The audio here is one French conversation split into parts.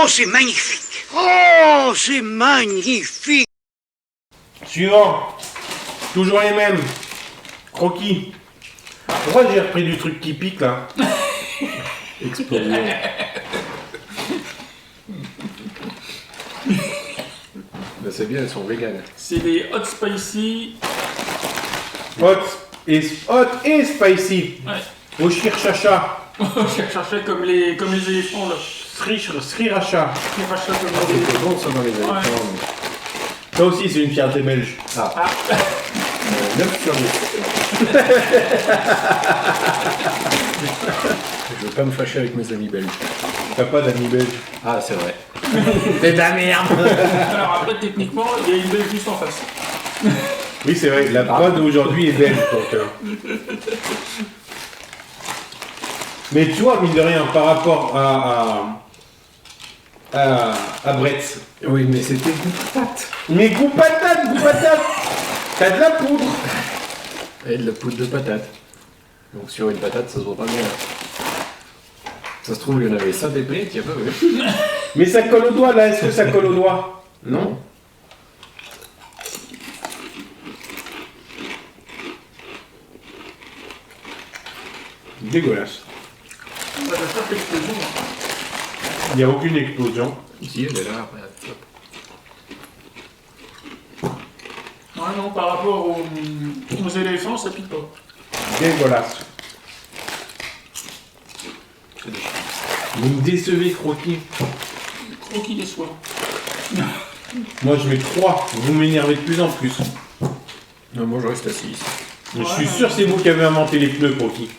Oh, c'est magnifique. Oh, c'est magnifique. Suivant. Toujours les mêmes. Croquis. Pourquoi j'ai repris du truc qui pique là? Explosion. Bah, c'est bien, elles sont véganes. C'est des hot spicy. Hot et spicy. Ouais. Au shirchacha. Je cherchais comme les éléphants là. Sriracha. Je cherchais comme les C'est éléphants. bon ça dans les éléphants. Ça aussi, c'est une fierté belge. Ah. 9 sur 10. Je veux pas me fâcher avec mes amis belges. T'as pas d'amis belges. Ah, c'est vrai. C'est de la merde. Alors après, techniquement, il y a une belle juste en face. Oui, c'est vrai. La prod d'aujourd'hui est belge. Donc, Mais tu vois, mine de rien, par rapport à Bretz. Oui, mais c'était goût patate. Mais goût patate. T'as de la poudre. Et de la poudre de patate. Donc sur une patate, ça se voit pas bien. Ça se trouve, il y en avait 5 épées, tu as pas vu. Mais ça colle au doigt, là. Est-ce que ça colle au doigt? Non. Dégueulasse. Ça va faire l'explosion. Il n'y a aucune explosion. Ici, elle est là, après. Hop. Ouais, non, par rapport aux éléphants, ça pique pas. Dégueulasse. Vous me décevez, Croquis. Croquis des soirs. Moi, je mets 3. Vous m'énervez de plus en plus. Non, moi je reste assis ici. Mais je suis sûr que c'est vous qui avez inventé les pneus, Croquis.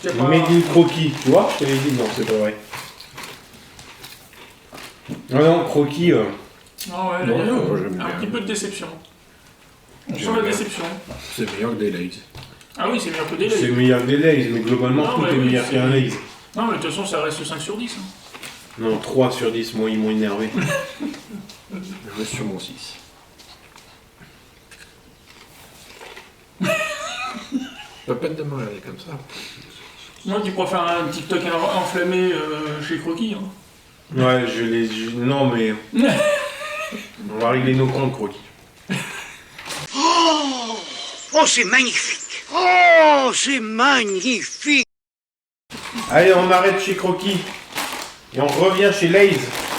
C'est pas... Made in Croquis. Tu vois, je t'avais dit, non, c'est pas vrai. Ah non, Croquis... Ah ouais, Non, il y a moi, j'aime un bien. petit peu de déception. On sent J'aime la bien. déception. C'est meilleur que des Lays. Ah oui, c'est meilleur que des C'est laits. meilleur que des Lays, mais globalement, Non, tout mais est oui, meilleur c'est- qu'un Lays. Non, mais de toute façon, ça reste 5 sur 10. Hein. Non, 3 sur 10, moi, ils m'ont énervé. Je reste sur mon 6. Pas peine de mal aller comme ça. Moi, tu préfères un TikTok enflammé chez Croquis. Hein. Ouais, non, mais... On va régler nos comptes, Croquis. Oh, c'est magnifique. Oh, c'est magnifique. Allez, on arrête chez Croquis. Et on revient chez Lays.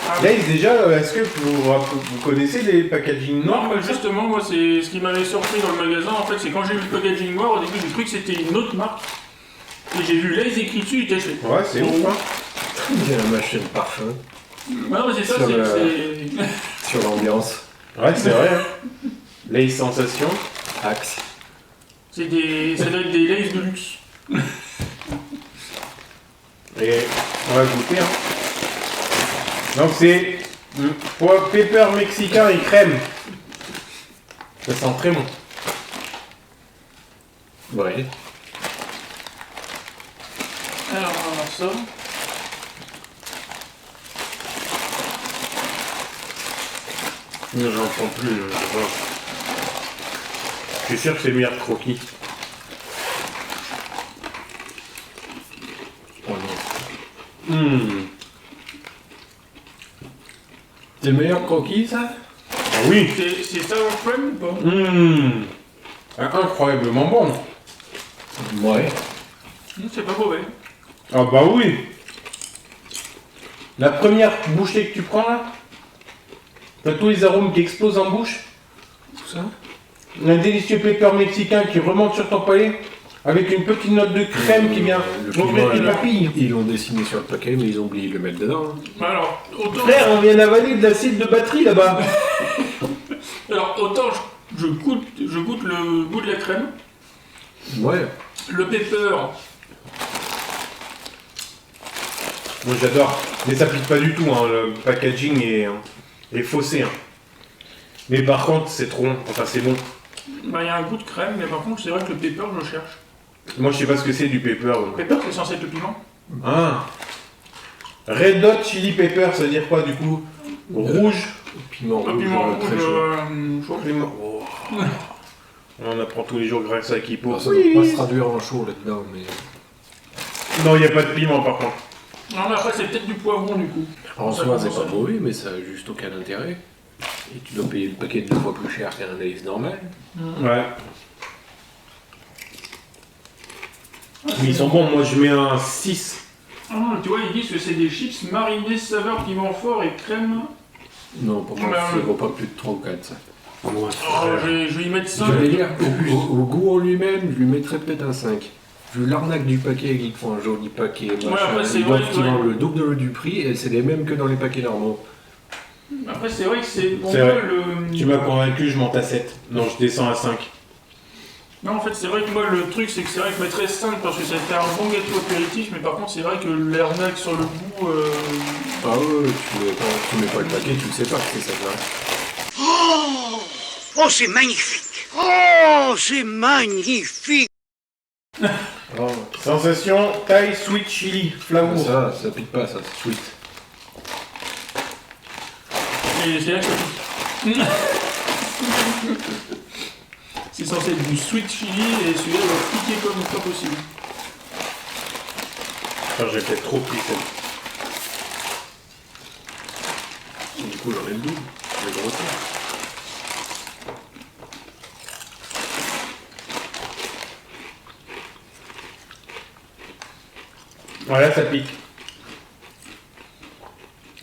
Ah, Lays, déjà, est-ce que vous connaissez les packaging noirs Non, comme mais ça? justement, moi, c'est ce qui m'avait surpris dans le magasin, en fait, c'est quand j'ai vu le packaging noir, au début, j'ai cru que c'était une autre marque. Et j'ai vu Lays écrit dessus, il était fait. Ouais, c'est ouf, hein. Il y a la machine parfum Ouais, mais c'est ça, Sur le- c'est... sur l'ambiance. Ouais, c'est vrai, hein. Lays Sensation. Axe. ça doit être des Lays de luxe. Et on va goûter, hein. Donc c'est pepper mexicain et crème. Ça sent très bon. Ouais. Alors, on va voir ça. Non, j'en prends plus, je sais pas. Je suis sûr que c'est meilleur que Croquis. Oh non. C'est meilleur croquis, ça? Ah oui. C'est sour cream ou pas? Incroyablement bon. Ouais. C'est pas mauvais. Ah bah oui. La première bouchée que tu prends là, t'as tous les arômes qui explosent en bouche. Tout ça? Un délicieux pepper mexicain qui remonte sur ton palais avec une petite note de crème qui vient Le ouvrir tes piment, papilles. ils l'ont dessiné sur le paquet, mais ils ont oublié de le mettre dedans. Hein. Alors, autant... Frère, on vient d'avaler de l'acide de batterie là-bas. Alors, autant je goûte le goût de la crème, Ouais. le pepper, Moi j'adore, mais ça pique pas du tout, hein. Le packaging est faussé. Hein. Mais par contre c'est trop bon, enfin c'est bon. bah, il y a un goût de crème, mais par contre, c'est vrai que le pepper, je le cherche. Moi je sais pas ce que c'est du pepper. Le pepper, c'est censé être le piment. Ah. Red Hot Chili Pepper, ça veut dire quoi du coup? Rouge. Piment Le rouge, piment très chaud. rouge, chaud. Piment. Oh. On en apprend tous les jours grâce à Kipo. Ça ne doit pas se traduire en chaud là-dedans, mais... Non, il n'y a pas de piment par contre. Non, mais après, c'est peut-être du poivron du coup. En Ça soi, c'est commence pas à- mauvais, mais ça a juste aucun intérêt. Et tu dois payer le paquet 2 fois plus cher qu'un Lay's normal. Ouais. Mais ils sont bons, moi je mets un 6. Ah non, tu vois, ils disent que c'est des chips marinés, saveur piment fort et crème. Non, pour moi, Bah, ça vaut pas plus de 3 ou 4, ça. Oh, je vais y mettre 5. J'allais dire, au goût en lui-même, je lui mettrais peut-être un 5. Vu l'arnaque du paquet, ils font un joli paquet, machin, après, c'est ils vrai doivent que, qu'ils ouais. vendent le double du prix, et c'est les mêmes que dans les paquets normaux. Après, c'est vrai que c'est pour C'est moi vrai. le. Tu m'as convaincu, je monte à 7. Non, je descends à 5. Non, en fait, c'est vrai que moi, le truc, c'est que c'est vrai que je mettrais 5 parce que c'était un bon gâteau apéritif, mais par contre, c'est vrai que l'arnaque sur le goût. Ah ouais, tu mets pas le paquet, tu le sais pas que c'est ça. Hein. Oh, oh c'est magnifique. Oh, c'est magnifique. Oh, Sensation Thai Sweet Chili Flavor. ça pique pas, ça, c'est sweet. Et c'est là que ça pique. C'est censé être du sweet chili et celui-là va piquer comme pas possible. Enfin, j'ai peut-être trop pris celle. Du coup, j'en ai le double. Le gros truc. Voilà, ça pique.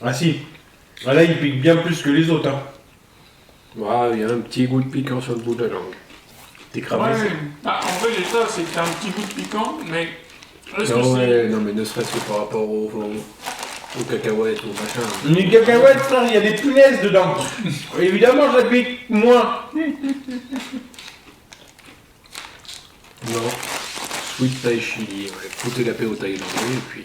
Ah si. Ah, là, il pique bien plus que les autres. Hein. Ouais, il y a un petit goût de piquant sur le bout de la langue. T'es cramé. Ouais. Ah, en fait, j'ai ça, c'est que t'as un petit goût de piquant, mais. Est-ce que Non, c'est. ouais, non, mais ne serait-ce que par rapport aux cacahuètes, au machin. Les cacahuètes, frère, il y a des punaises dedans. Évidemment, je la pique moins. Non. Sweet Thai chili, ouais. Foutez la paix au thaïlandais et puis